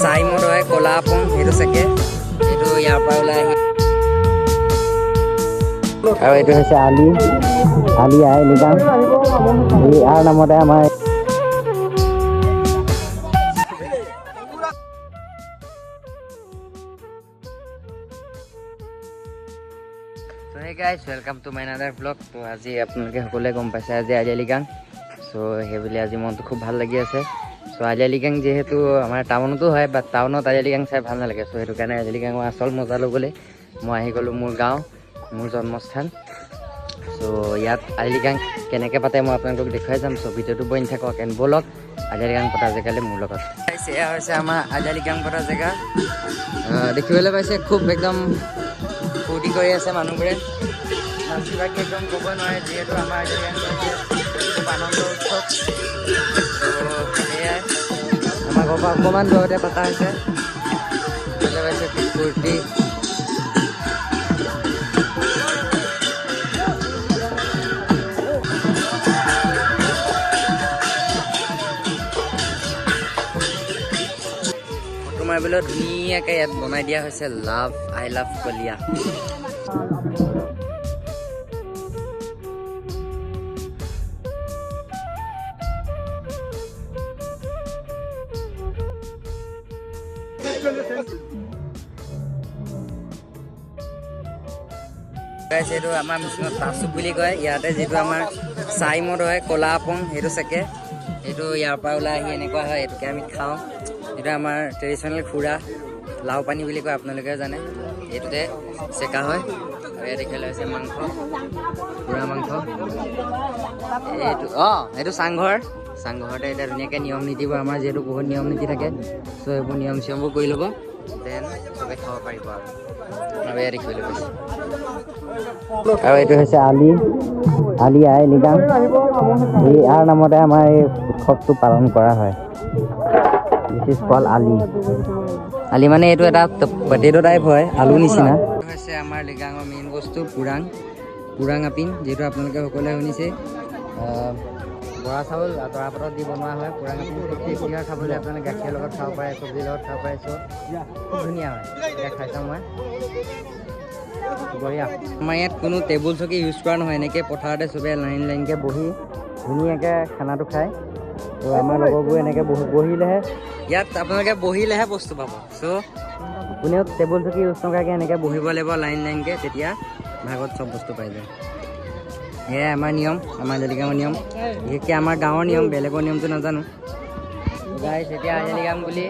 চাই মদ হয় কলা আপং সেইটো চাগে এইটো ইয়াৰ পৰা ওলাই আহি আৰু এইটো হৈছে আলি আই লিগাং ইয়াৰ নামতে আমাৰ So hey guys, welcome to my another vlog. তো আজি আপোনালোকে সকলোৱে গম পাইছে আজি আলি আই লিগাং। সো সেইবুলি আজি মনটো খুব ভাল লাগি আছে। সো আলি আই লিগাং যেহেতু আমাৰ টাউনতো হয় বাট টাউনত আলি আই লিগাং চাই ভাল নালাগে। সো সেইটো কাৰণে আলি আই লিগাঙৰ আচল মজা ল'বলৈ মই আহি গ'লোঁ মোৰ গাঁও মোৰ জন্মস্থান। সো ইয়াত আলি আই লিগাং কেনেকৈ পাতে মই আপোনালোকক দেখুৱাই যাম। সো ভিডিঅ'টো বনি থাকক এণ্ড ব'লক আলি আই লিগাং পতা জেগালৈ মোৰ লগত। এয়া হৈছে আমাৰ আলি আই লিগাং পতা জেগা। দেখিবলৈ পাইছে খুব একদম ফূৰ্তি কৰি আছে মানুহবোৰে নাচিবাগি একদম ক'ব নোৱাৰে যিহেতু আমাৰ খুব আনন্দ উৎসৱ। সেয়াই আমাৰ ঘৰৰ পৰা অকণমান দূৰতে পতা হৈছে পাইছে খুব ফূৰ্তি। ফটো মাৰিবলৈ ধুনীয়াকৈ ইয়াত বনাই দিয়া হৈছে আই লাভ কলিয়া। এইটো আমাৰ মিচিঙত তাচুপ বুলি কয়। ইয়াতে যিটো আমাৰ চাই মদ হয় কলা আপং সেইটো চাগে এইটো ইয়াৰ পৰা ওলাই আহি এনেকুৱা হয় এইটোকে আমি খাওঁ। এইটো আমাৰ ট্ৰেডিশ্যনেল খুৰা লাও পানী বুলি কয় আপোনালোকে জানে। এইটোতে চেকা হয় আৰু ইয়াত দেখিবলৈ হৈছে মাংস খুৰা মাংস। এইটো এইটো চাংঘৰতে এতিয়া ধুনীয়াকৈ নিয়ম নীতিবোৰ আমাৰ যিহেতু বহুত নিয়ম নীতি থাকে চ' এইবোৰ নিয়ম চিয়মবোৰ কৰি ল'ব দেন চবে খাব পাৰিব আৰু ইয়াত দেখিবলৈ পাইছে। আৰু এইটো হৈছে আলি আই লিগাং ইয়াৰ নামতে আমাৰ এই উৎসৱটো পালন কৰা হয়। দিছ ইজ কল আলি মানে এইটো এটা পটেটো টাইপ হয় আলু নিচিনা। এইটো হৈছে আমাৰ লিগাঙৰ মেইন বস্তু পুৰাং আপিন যিহেতু আপোনালোকে সকলোৱে শুনিছে বৰা চাউল তৰা পাতত দি বনোৱা হয়। পুৰাং আপিন খুব টেষ্টি হয় খাবলৈ। আপোনালোকে গাখীৰৰ লগত খাব পাৰে চব্জিৰ লগত খাব পাৰে চ' খুব ধুনীয়া হয়। এতিয়া খাই চাওঁ মই বঢ়িয়া। আমাৰ ইয়াত কোনো টেবুল চকী ইউজ কৰা নহয়। এনেকৈ পথাৰতে চবে লাইনকৈ বহি ধুনীয়াকৈ খানাটো খায়। তো আমাৰ লগৰবোৰ এনেকৈ বহিলেহে ইয়াত আপোনালোকে বহিলেহে বস্তু পাব। চ' কোনেও টেবুল চকী ইউজ নকৰাকৈ এনেকৈ বহিব লাগিব লাইনকৈ তেতিয়া ভাগত চব বস্তু পাই যায়। সেয়াই আমাৰ নিয়ম আমাৰ আলি আই লিগাঙৰ নিয়ম বিশেষকৈ আমাৰ গাঁৱৰ নিয়ম বেলেগৰ নিয়মটো নাজানো। গাইছ এতিয়া আলি আই লিগাং বুলি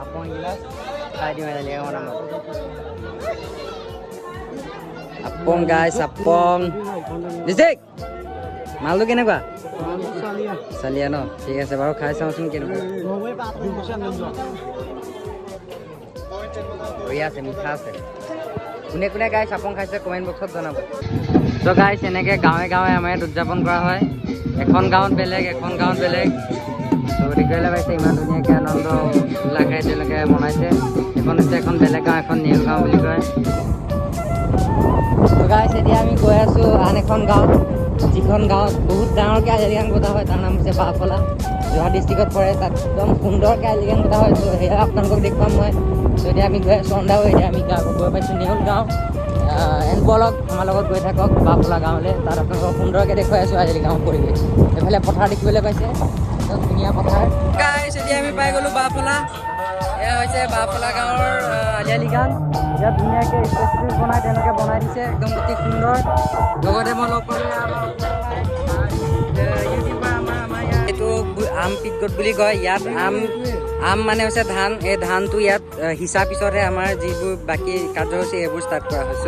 আপং গিলাচ খাই দিওঁ আলি আই লিগাঙৰ নামত। আপং গাইছ আপং দিছেক মালটো কেনেকুৱা চালিয়া ন? ঠিক আছে বাৰু খাই চাওঁচোন কেনেকুৱা। বঢ়িয়া আছে মিঠা আছে। কোনে কোনে গাইছ আপং খাইছে কমেণ্ট বক্সত জনাব। ত' গাইছ এনেকৈ গাঁৱে গাঁৱে আমাৰ ইয়াত উদযাপন কৰা হয়। এখন গাঁৱত বেলেগ ত' দেখিবলৈ পাইছে ইমান ধুনীয়াকৈ আনন্দ উল্লাসেৰে তেওঁলোকে মনাইছে। এখন হৈছে এখন বেলেগ গাঁও এখন নেল গাঁও বুলি কয়। ত' গাইছ এতিয়া আমি গৈ আছোঁ আন এখন গাঁৱত যিখন গাঁৱত বহুত ডাঙৰকৈ আলি আই লিগাং পতা হয়। তাৰ নাম হৈছে বাফলা যোৰহাট ডিষ্ট্ৰিক্টত পৰে। তাত একদম সুন্দৰকৈ আলি আই লিগাং পতা হয়। ত' সেয়া আপোনালোকক দেখুৱাম মই। ত' এতিয়া আমি গৈ আছোঁ অন্দাও এতিয়া আমি গৈ পাইছোঁ নেউল গাঁও এণ্ড বলক আমাৰ লগত গৈ থাকক বাফলা গাঁৱলৈ। তাত আপোনালোকক সুন্দৰকৈ দেখুৱাই আছোঁ আলি আই লিগাঙৰ পৰিৱেশ। এইফালে পথাৰ দেখিবলৈ পাইছে একদম ধুনীয়া পথাৰ। গাইছ এতিয়া আমি পাই গ'লোঁ বাফলা। এয়া হৈছে বাফলা গাঁৱৰ আলি আই লিগাং। ইয়াত ধুনীয়াকৈ স্পেচিয়েল বনাই তেওঁলোকে বনাই দিছে একদম অতি সুন্দৰ। লগতে মই লগ পালোঁ ইউটিউবাৰ আমাৰ ইয়াত এইটো আম পিটগট বুলি কয়। ইয়াত আম মানে হৈছে ধান। এই ধানটো ইয়াত সিঁচা পিছতহে আমাৰ যিবোৰ বাকী কাৰ্যসূচী সেইবোৰ ষ্টাৰ্ট কৰা হয়। চ'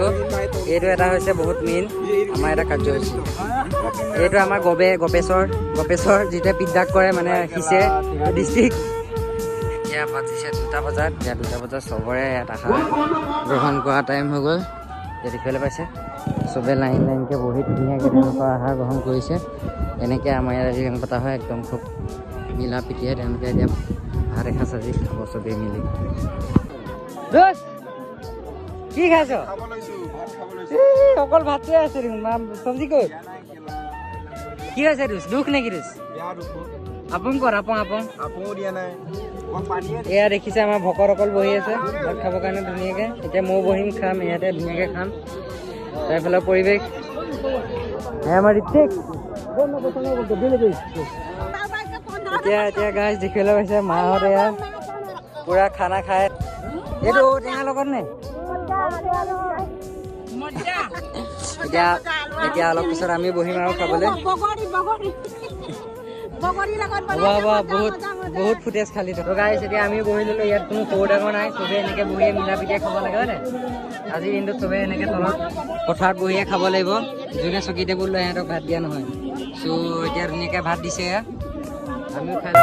এইটো এটা হৈছে বহুত মেইন আমাৰ এটা কাৰ্যসূচী। এইটো আমাৰ গপেশ্বৰ যিটোৱে পিকডাক কৰে মানে সিঁচে ডিষ্ট্ৰিক্ট। এতিয়া বাজিছে 2টা বজাত। এতিয়া 2টা বজাত চবৰে ইয়াত আহাৰ গ্ৰহণ কৰা টাইম হৈ গ'ল। এতিয়া দেখিবলৈ পাইছে চবে লাইনকৈ বহি ধুনীয়াকৈ তেওঁলোকৰ আহাৰ গ্ৰহণ কৰিছে। এনেকৈ আমাৰ ইয়াত আলি আই লিগাং পতা হয় একদম খুব মিলা প্ৰীতিৰে তেওঁলোকে এতিয়া ভাত এসাঁজ আজি খাব চবেই মিলি। কি খাইছ? অকল ভাতটোৱে আছে দেখোন চব্জি ক'ত? কি হৈছে দুখ নেকি? আপং কৰ আপং আপং আপো দিয়া নাই এয়া দেখিছে আমাৰ ভকতসকল বহি আছে ভাত খাবৰ কাৰণে ধুনীয়াকৈ এতিয়া ময়ো বহিম খাম ইয়াতে ধুনীয়াকৈ খাম তাৰফালে পৰিৱেশ আমাৰ ঋত্বিক এতিয়া গাইজ দেখিবলৈ পাইছে মাহঁত এয়া পুৰা খানা খাই এইটো ঔটেঙাৰ লগত নে এতিয়া অলপ পিছত আমি বহিম আৰু খাবলৈ বহুত ফুটেজ খালি তো গাইজ এতিয়া আমি বহি ললো ইয়াত কোনো সৰু ডাঙৰ নাই চবেই এনেকে বহিয়ে মিলা পিটিয়াই খাব লাগে হয় নাই আজিৰ দিনটোত চবেই এনেকে তলত পথাৰত বহিয়ে খাব লাগিব যোনে চকী টেবুল লৈ সিহঁতক ভাত দিয়া নহয় চ' এতিয়া ধুনীয়াকৈ ভাত দিছে আমিও খাই